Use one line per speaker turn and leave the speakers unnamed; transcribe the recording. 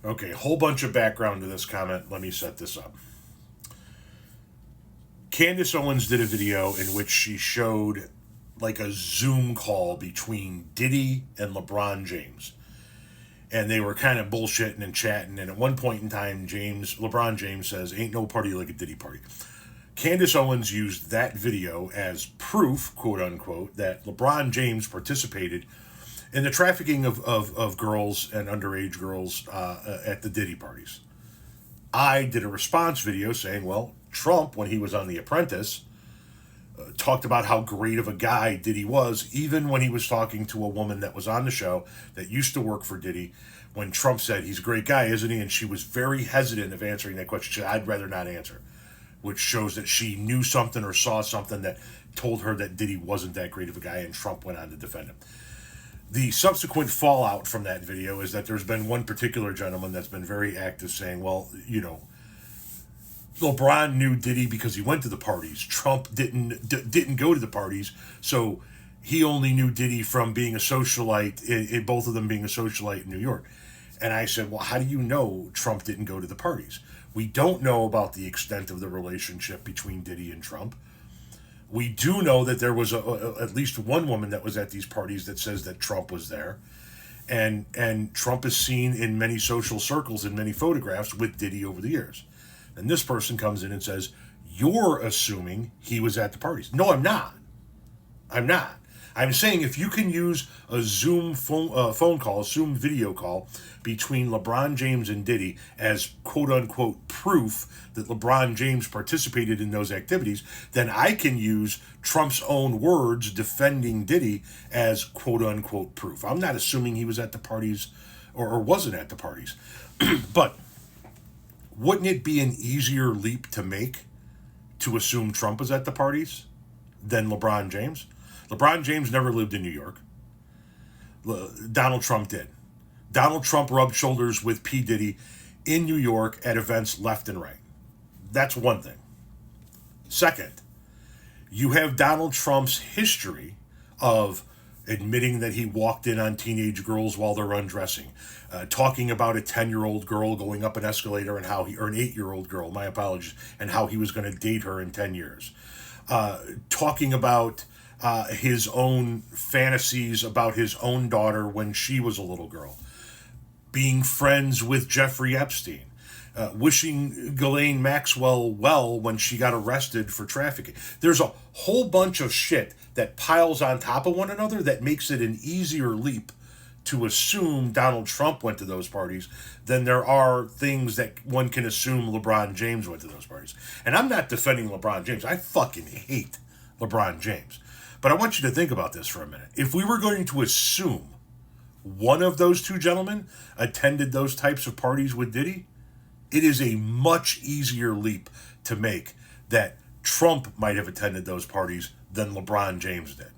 Okay, whole bunch of background to this comment. Let me set this up. Candace Owens did a video in which she showed like a Zoom call between Diddy and LeBron James. And they were kind of bullshitting and chatting. And at one point in time, LeBron James says, "Ain't no party like a Diddy party." Candace Owens used that video as proof, quote unquote, that LeBron James participated in the trafficking of girls and underage girls at the Diddy parties. I did a response video saying, well, Trump, when he was on The Apprentice, talked about how great of a guy Diddy was, even when he was talking to a woman that was on the show that used to work for Diddy. When Trump said, "He's a great guy, isn't he?" And she was very hesitant of answering that question. She said, "I'd rather not answer," which shows that she knew something or saw something that told her that Diddy wasn't that great of a guy, and Trump went on to defend him. The subsequent fallout from that video is that there's been one particular gentleman that's been very active saying, well, LeBron knew Diddy because he went to the parties. Trump didn't go to the parties, so he only knew Diddy from being a socialite, in both of them being a socialite in New York. And I said, well, how do you know Trump didn't go to the parties? We don't know about the extent of the relationship between Diddy and Trump. We do know that there was at least one woman that was at these parties that says that Trump was there. And Trump is seen in many social circles in many photographs with Diddy over the years. And this person comes in and says, "You're assuming he was at the parties." No, I'm not. I'm not. I'm saying if you can use a Zoom phone call, a Zoom video call between LeBron James and Diddy as quote unquote proof that LeBron James participated in those activities, then I can use Trump's own words defending Diddy as quote unquote proof. I'm not assuming he was at the parties or wasn't at the parties. But wouldn't it be an easier leap to make to assume Trump was at the parties than LeBron James? LeBron James never lived in New York. Donald Trump did. Donald Trump rubbed shoulders with P. Diddy in New York at events left and right. That's one thing. Second, you have Donald Trump's history of admitting that he walked in on teenage girls while they're undressing, talking about a 10-year-old girl going up an escalator and or an 8-year-old girl, my apologies, and how he was going to date her in 10 years. Talking about his own fantasies about his own daughter when she was a little girl, being friends with Jeffrey Epstein, wishing Ghislaine Maxwell well when she got arrested for trafficking. There's a whole bunch of shit that piles on top of one another that makes it an easier leap to assume Donald Trump went to those parties than there are things that one can assume LeBron James went to those parties. And I'm not defending LeBron James. I fucking hate LeBron James. But I want you to think about this for a minute. If we were going to assume one of those two gentlemen attended those types of parties with Diddy, it is a much easier leap to make that Trump might have attended those parties than LeBron James did.